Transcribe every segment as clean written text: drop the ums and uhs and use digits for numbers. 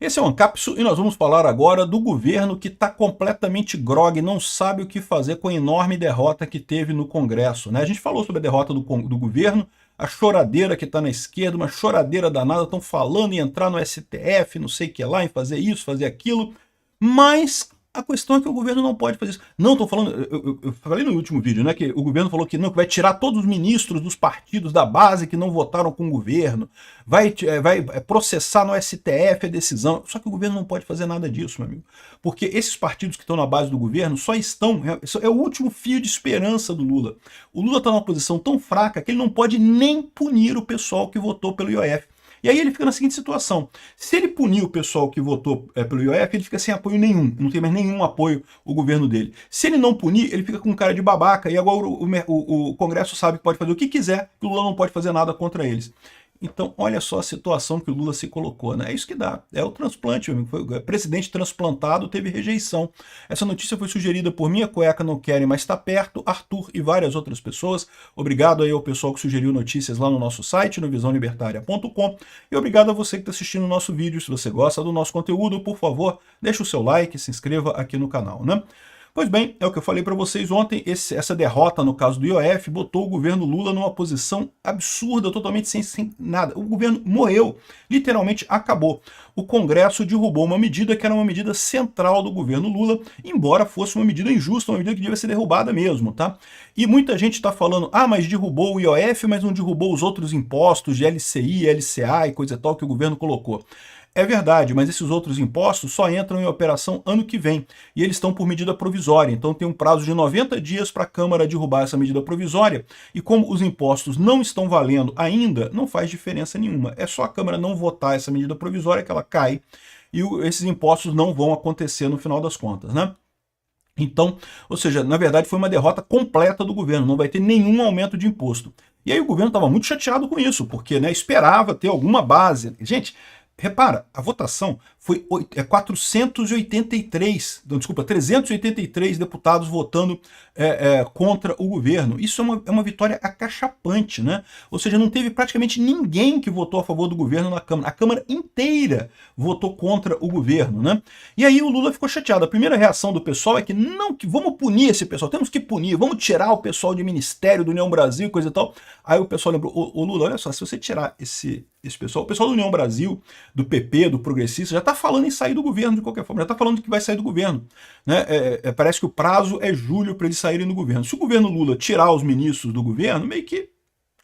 Esse é o Ancapsu e nós vamos falar agora do governo que está completamente grogue, não sabe o que fazer com a enorme derrota que teve no Congresso, né? A gente falou sobre a derrota do governo, a choradeira que está na esquerda, uma choradeira danada, estão falando em entrar no STF, não sei o que lá, em fazer isso, fazer aquilo, mas a questão é que o governo não pode fazer isso. Não, estou falando, eu falei no último vídeo, né, que o governo falou que não, que vai tirar todos os ministros dos partidos da base que não votaram com o governo, vai processar no STF a decisão, só que o governo não pode fazer nada disso, meu amigo, porque esses partidos que estão na base do governo só estão, é o último fio de esperança do Lula. O Lula está numa posição tão fraca que ele não pode nem punir o pessoal que votou pelo IOF. E aí ele fica na seguinte situação: se ele punir o pessoal que votou pelo IOF, ele fica sem apoio nenhum, não tem mais nenhum apoio o governo dele. Se ele não punir, ele fica com cara de babaca, e agora o Congresso sabe que pode fazer o que quiser, que o Lula não pode fazer nada contra eles. Então, olha só a situação que o Lula se colocou, né? É isso que dá. É o transplante, meu amigo. Foi o presidente transplantado teve rejeição. Essa notícia foi sugerida por Minha Cueca Não Querem Mais Estar Perto, Arthur e várias outras pessoas. Obrigado aí ao pessoal que sugeriu notícias lá no nosso site, no visãolibertaria.com. E obrigado a você que está assistindo o nosso vídeo. Se você gosta do nosso conteúdo, por favor, deixa o seu like e se inscreva aqui no canal, né? Pois bem, é o que eu falei para vocês ontem, essa derrota no caso do IOF botou o governo Lula numa posição absurda, totalmente sem nada. O governo morreu, literalmente acabou. O Congresso derrubou uma medida que era uma medida central do governo Lula, embora fosse uma medida injusta, uma medida que devia ser derrubada mesmo, tá? E muita gente está falando, mas derrubou o IOF, mas não derrubou os outros impostos de LCI, LCA e coisa e tal que o governo colocou. É verdade, mas esses outros impostos só entram em operação ano que vem, e eles estão por medida provisória, então tem um prazo de 90 dias para a Câmara derrubar essa medida provisória, e como os impostos não estão valendo ainda, não faz diferença nenhuma. É só a Câmara não votar essa medida provisória que ela cai, e esses impostos não vão acontecer no final das contas, né? Então, ou seja, na verdade foi uma derrota completa do governo, não vai ter nenhum aumento de imposto. E aí o governo estava muito chateado com isso, porque esperava ter alguma base. Gente, repara, a votação foi 383 deputados votando contra o governo. Isso é uma vitória acachapante, né? Ou seja, não teve praticamente ninguém que votou a favor do governo na Câmara. A Câmara inteira votou contra o governo, né? E aí o Lula ficou chateado. A primeira reação do pessoal é que vamos punir esse pessoal, temos que punir, vamos tirar o pessoal de Ministério do União Brasil, coisa e tal. Aí o pessoal lembrou, ô Lula, olha só, se você tirar esse pessoal, o pessoal do União Brasil, do PP, do Progressista, já está falando em sair do governo de qualquer forma, já está falando que vai sair do governo, né? Parece que o prazo é julho para eles saírem do governo. Se o governo Lula tirar os ministros do governo, meio que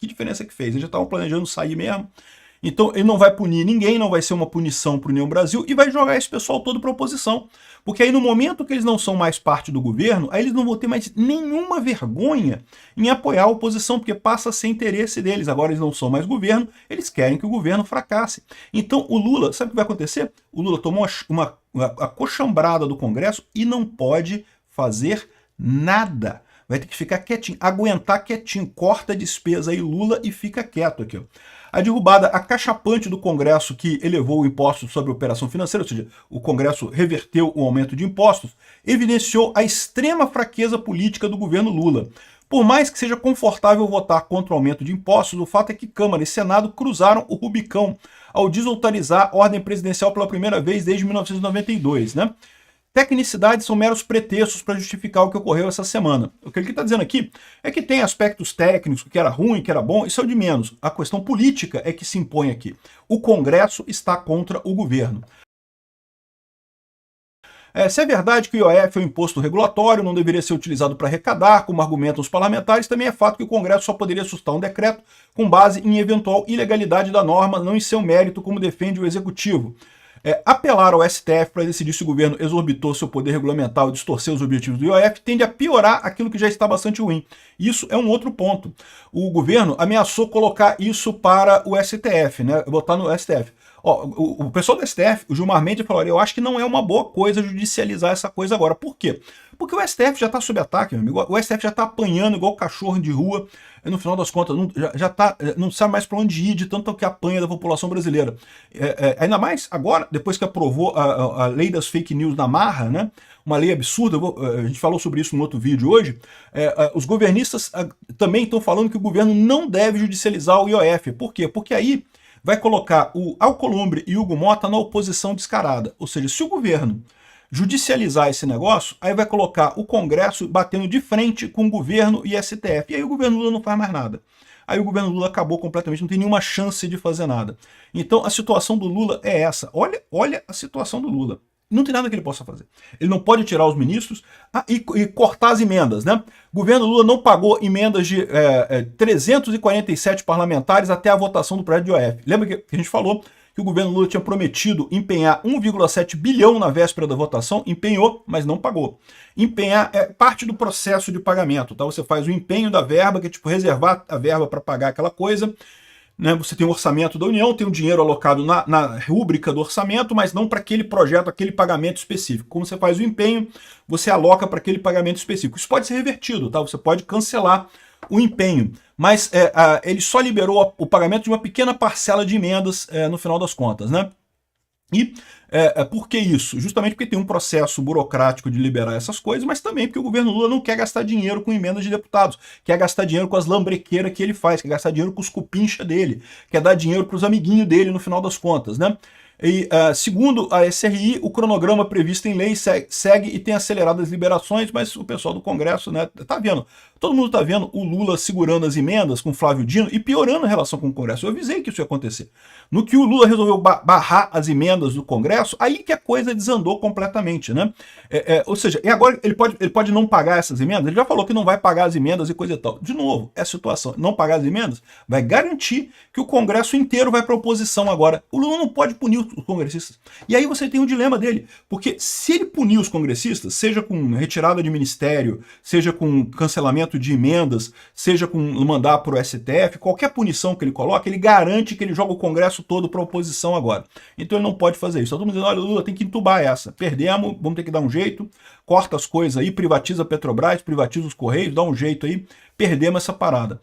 diferença que fez? Eles já estavam planejando sair mesmo. Então ele não vai punir ninguém, não vai ser uma punição para o União Brasil e vai jogar esse pessoal todo para a oposição. Porque aí no momento que eles não são mais parte do governo, aí eles não vão ter mais nenhuma vergonha em apoiar a oposição, porque passa a ser interesse deles. Agora eles não são mais governo, eles querem que o governo fracasse. Então o Lula, sabe o que vai acontecer? O Lula tomou uma acochambrada do Congresso e não pode fazer nada. Vai ter que ficar quietinho, aguentar quietinho, corta a despesa aí Lula e fica quieto aqui, ó. A derrubada acachapante do Congresso que elevou o imposto sobre operação financeira, ou seja, o Congresso reverteu o aumento de impostos, evidenciou a extrema fraqueza política do governo Lula. Por mais que seja confortável votar contra o aumento de impostos, o fato é que Câmara e Senado cruzaram o Rubicão ao desautorizar a ordem presidencial pela primeira vez desde 1992, né? Tecnicidades são meros pretextos para justificar o que ocorreu essa semana. O que ele está dizendo aqui é que tem aspectos técnicos, que era ruim, que era bom, isso é o de menos. A questão política é que se impõe aqui. O Congresso está contra o governo. Se é verdade que o IOF é um imposto regulatório, não deveria ser utilizado para arrecadar, como argumentam os parlamentares, também é fato que o Congresso só poderia sustar um decreto com base em eventual ilegalidade da norma, não em seu mérito, como defende o Executivo. Apelar ao STF para decidir se o governo exorbitou seu poder regulamentar ou distorcer os objetivos do IOF tende a piorar aquilo que já está bastante ruim. Isso é um outro ponto. O governo ameaçou colocar isso para o STF, né? Botar no STF. O pessoal do STF, o Gilmar Mendes, falou: eu acho que não é uma boa coisa judicializar essa coisa agora. Por quê? Porque o STF já está sob ataque, meu amigo. O STF já está apanhando igual cachorro de rua. E no final das contas, não sabe mais para onde ir de tanto que apanha da população brasileira. Ainda mais agora, depois que aprovou a lei das fake news na marra, né? Uma lei absurda, a gente falou sobre isso no outro vídeo hoje. Os governistas também estão falando que o governo não deve judicializar o IOF. Por quê? Porque aí vai colocar o Alcolumbre e o Hugo Mota na oposição descarada. Ou seja, se o governo judicializar esse negócio, aí vai colocar o Congresso batendo de frente com o governo e STF. E aí o governo Lula não faz mais nada. Aí o governo Lula acabou completamente, não tem nenhuma chance de fazer nada. Então a situação do Lula é essa. Olha a situação do Lula. Não tem nada que ele possa fazer. Ele não pode tirar os ministros e cortar as emendas, né? O governo Lula não pagou emendas de 347 parlamentares até a votação do projeto de OF. Lembra que a gente falou que o governo Lula tinha prometido empenhar 1,7 bilhão na véspera da votação, empenhou, mas não pagou. Empenhar é parte do processo de pagamento, tá? Você faz o empenho da verba, que é tipo reservar a verba para pagar aquela coisa, né? Você tem o orçamento da União, tem o dinheiro alocado na rúbrica do orçamento, mas não para aquele projeto, aquele pagamento específico. Como você faz o empenho, você aloca para aquele pagamento específico. Isso pode ser revertido, tá? Você pode cancelar o empenho, mas ele só liberou o pagamento de uma pequena parcela de emendas no final das contas, né? E por que isso? Justamente porque tem um processo burocrático de liberar essas coisas, mas também porque o governo Lula não quer gastar dinheiro com emendas de deputados, quer gastar dinheiro com as lambrequeiras que ele faz, quer gastar dinheiro com os cupincha dele, quer dar dinheiro para os amiguinhos dele no final das contas, né? E, segundo a SRI, o cronograma previsto em lei segue e tem acelerado as liberações, mas o pessoal do Congresso, né, tá vendo. Todo mundo está vendo o Lula segurando as emendas com Flávio Dino e piorando a relação com o Congresso. Eu avisei que isso ia acontecer. No que o Lula resolveu barrar as emendas do Congresso, aí que a coisa desandou completamente, né? Ou seja, e agora ele pode não pagar essas emendas? Ele já falou que não vai pagar as emendas e coisa e tal. De novo, é a situação. Não pagar as emendas vai garantir que o Congresso inteiro vai para a oposição agora. O Lula não pode punir os congressistas. E aí você tem um dilema dele, porque se ele punir os congressistas, seja com retirada de ministério, seja com cancelamento de emendas, seja com mandar para o STF, qualquer punição que ele coloca, ele garante que ele joga o Congresso todo para a oposição agora. Então ele não pode fazer isso. Todo mundo dizendo, olha, Lula tem que entubar essa. Perdemos, vamos ter que dar um jeito, corta as coisas aí, privatiza a Petrobras, privatiza os Correios, dá um jeito aí, perdemos essa parada.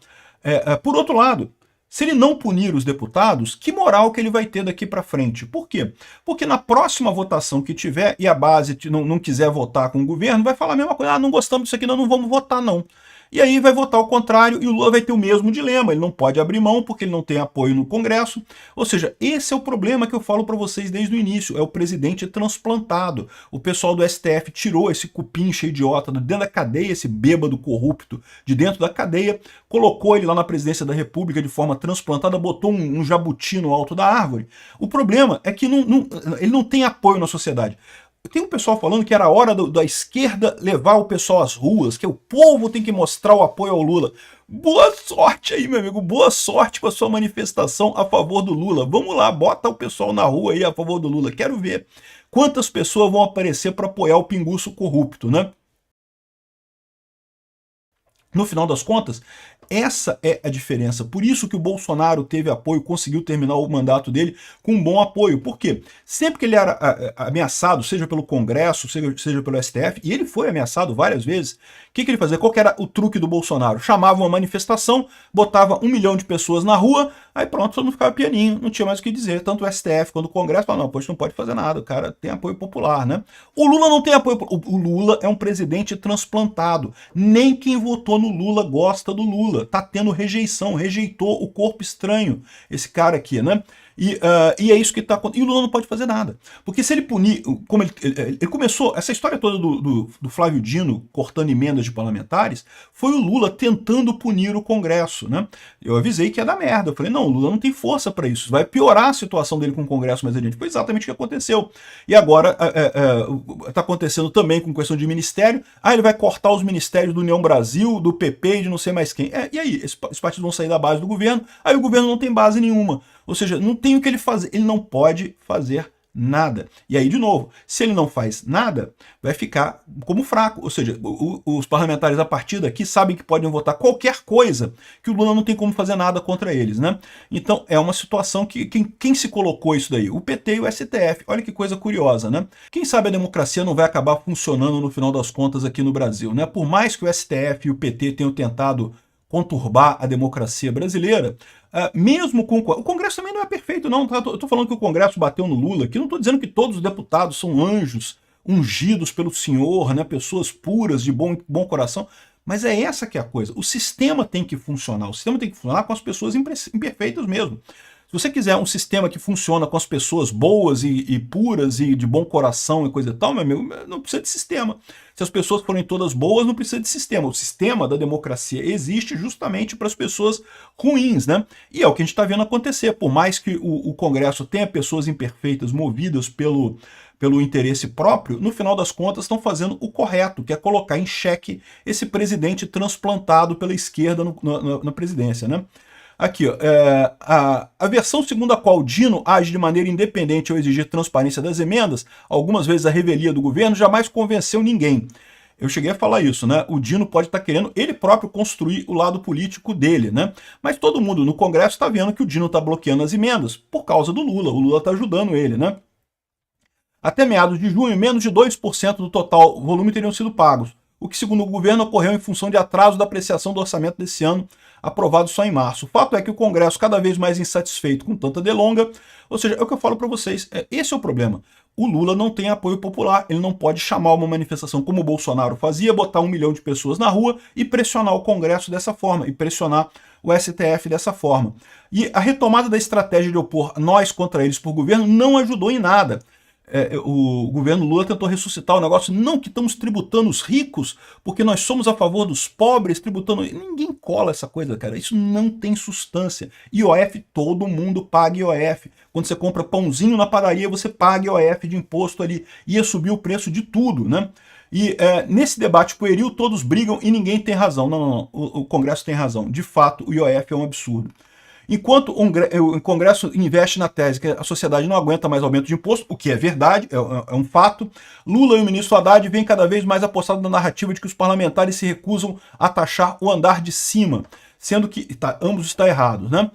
Por outro lado, se ele não punir os deputados, que moral que ele vai ter daqui para frente? Por quê? Porque na próxima votação que tiver e a base não quiser votar com o governo, vai falar a mesma coisa, não gostamos disso aqui, não vamos votar não. E aí vai votar ao contrário e o Lula vai ter o mesmo dilema, ele não pode abrir mão porque ele não tem apoio no Congresso. Ou seja, esse é o problema que eu falo para vocês desde o início, é o presidente transplantado. O pessoal do STF tirou esse cupincha idiota de dentro da cadeia, esse bêbado corrupto de dentro da cadeia, colocou ele lá na presidência da República de forma transplantada, botou um jabuti no alto da árvore. O problema é que ele não tem apoio na sociedade. Tem um pessoal falando que era a hora da esquerda levar o pessoal às ruas, que o povo tem que mostrar o apoio ao Lula. Boa sorte aí, meu amigo, boa sorte com a sua manifestação a favor do Lula. Vamos lá, bota o pessoal na rua aí a favor do Lula. Quero ver quantas pessoas vão aparecer para apoiar o pinguço corrupto, né? No final das contas, essa é a diferença. Por isso que o Bolsonaro teve apoio, conseguiu terminar o mandato dele com um bom apoio. Por quê? Sempre que ele era ameaçado, seja pelo Congresso, seja pelo STF, e ele foi ameaçado várias vezes, o que ele fazia? Qual que era o truque do Bolsonaro? Chamava uma manifestação, botava 1 milhão de pessoas na rua, aí pronto, todo mundo ficava pianinho, não tinha mais o que dizer. Tanto o STF quanto o Congresso falavam, não, pois não pode fazer nada, o cara tem apoio popular, né? O Lula não tem apoio, o Lula é um presidente transplantado. Nem quem votou no Lula gosta do Lula. Tá tendo rejeição, rejeitou o corpo estranho, esse cara aqui, né? E é isso que tá acontecendo. E o Lula não pode fazer nada. Porque se ele punir, como ele começou, essa história toda do Flávio Dino cortando emendas de parlamentares, foi o Lula tentando punir o Congresso, né? Eu avisei que ia dar merda. Eu falei, não, o Lula não tem força para isso. Vai piorar a situação dele com o Congresso mais adiante. Foi exatamente o que aconteceu. E agora tá acontecendo também com questão de ministério. Ele vai cortar os ministérios do União Brasil, do PP e de não sei mais quem. E aí, esses partidos vão sair da base do governo, aí o governo não tem base nenhuma. Ou seja, não tem o que ele fazer, ele não pode fazer nada. E aí, de novo, se ele não faz nada, vai ficar como fraco. Ou seja, os parlamentares a partir daqui sabem que podem votar qualquer coisa, que o Lula não tem como fazer nada contra eles, né? Então, é uma situação que quem se colocou isso daí? O PT e o STF. Olha que coisa curiosa, né? Quem sabe a democracia não vai acabar funcionando no final das contas aqui no Brasil, né? Por mais que o STF e o PT tenham tentado conturbar a democracia brasileira, mesmo com o Congresso também não é perfeito, não. Tá? Eu estou falando que o Congresso bateu no Lula, que não estou dizendo que todos os deputados são anjos ungidos pelo Senhor, né? Pessoas puras, de bom coração, mas é essa que é a coisa. O sistema tem que funcionar, o sistema tem que funcionar com as pessoas imperfeitas mesmo. Se você quiser um sistema que funciona com as pessoas boas e puras e de bom coração e coisa e tal, meu amigo, não precisa de sistema. Se as pessoas forem todas boas, não precisa de sistema. O sistema da democracia existe justamente para as pessoas ruins, né? E é o que a gente está vendo acontecer. Por mais que o Congresso tenha pessoas imperfeitas movidas pelo interesse próprio, no final das contas estão fazendo o correto, que é colocar em xeque esse presidente transplantado pela esquerda na presidência, né? Aqui, ó, a versão segundo a qual Dino age de maneira independente ao exigir transparência das emendas, algumas vezes a revelia do governo, jamais convenceu ninguém. Eu cheguei a falar isso, né? O Dino pode estar querendo ele próprio construir o lado político dele, né? Mas todo mundo no Congresso está vendo que o Dino está bloqueando as emendas por causa do Lula. O Lula está ajudando ele, né? Até meados de junho, menos de 2% do total volume teriam sido pagos, o que, segundo o governo, ocorreu em função de atraso da apreciação do orçamento desse ano, aprovado só em março. O fato é que o Congresso, cada vez mais insatisfeito com tanta delonga, ou seja, é o que eu falo para vocês, esse é o problema. O Lula não tem apoio popular, ele não pode chamar uma manifestação como o Bolsonaro fazia, botar 1 milhão de pessoas na rua e pressionar o Congresso dessa forma, e pressionar o STF dessa forma. E a retomada da estratégia de opor nós contra eles por governo não ajudou em nada. O governo Lula tentou ressuscitar o negócio, não que estamos tributando os ricos, porque nós somos a favor dos pobres, tributando... Ninguém cola essa coisa, cara, isso não tem substância. IOF, todo mundo paga IOF. Quando você compra pãozinho na padaria, você paga IOF de imposto ali. Ia subir o preço de tudo, né? E nesse debate pueril, todos brigam e ninguém tem razão. Não. O Congresso tem razão. De fato, o IOF é um absurdo. Enquanto o Congresso investe na tese que a sociedade não aguenta mais aumento de imposto, o que é verdade, é um fato, Lula e o ministro Haddad vêm cada vez mais apostados na narrativa de que os parlamentares se recusam a taxar o andar de cima, sendo que ambos estão errados, né?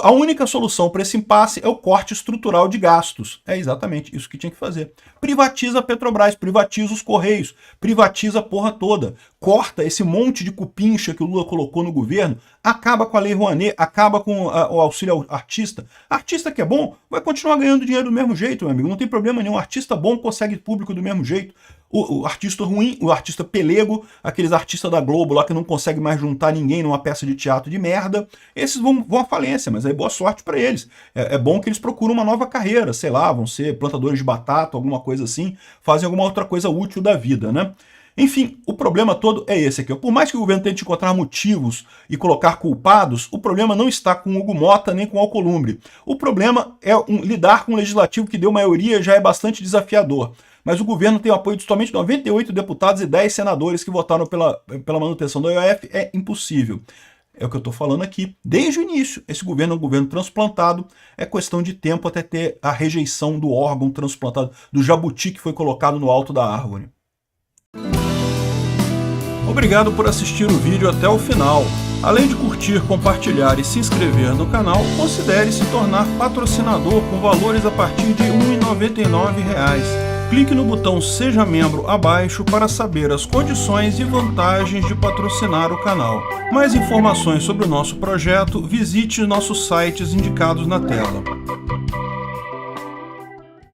A única solução para esse impasse é o corte estrutural de gastos. É exatamente isso que tinha que fazer. Privatiza a Petrobras, privatiza os Correios, privatiza a porra toda. Corta esse monte de cupincha que o Lula colocou no governo, acaba com a Lei Rouanet, acaba com o auxílio ao artista. Artista que é bom vai continuar ganhando dinheiro do mesmo jeito, meu amigo. Não tem problema nenhum. Artista bom consegue público do mesmo jeito. O artista ruim, o artista pelego, aqueles artistas da Globo lá que não conseguem mais juntar ninguém numa peça de teatro de merda, esses vão à falência, mas aí boa sorte para eles. É bom que eles procuram uma nova carreira, sei lá, vão ser plantadores de batata, alguma coisa assim, fazem alguma outra coisa útil da vida, né? Enfim, o problema todo é esse aqui. Por mais que o governo tente encontrar motivos e colocar culpados, o problema não está com Hugo Mota nem com Alcolumbre. O problema é lidar com um legislativo que deu maioria já é bastante desafiador. Mas o governo tem o apoio de somente 98 deputados e 10 senadores que votaram pela manutenção do IOF. É impossível. É o que eu estou falando aqui. Desde o início, esse governo é um governo transplantado. É questão de tempo até ter a rejeição do órgão transplantado, do jabuti que foi colocado no alto da árvore. Obrigado por assistir o vídeo até o final. Além de curtir, compartilhar e se inscrever no canal, considere se tornar patrocinador com valores a partir de R$ 1,99. Clique no botão Seja Membro abaixo para saber as condições e vantagens de patrocinar o canal. Mais informações sobre o nosso projeto, visite nossos sites indicados na tela.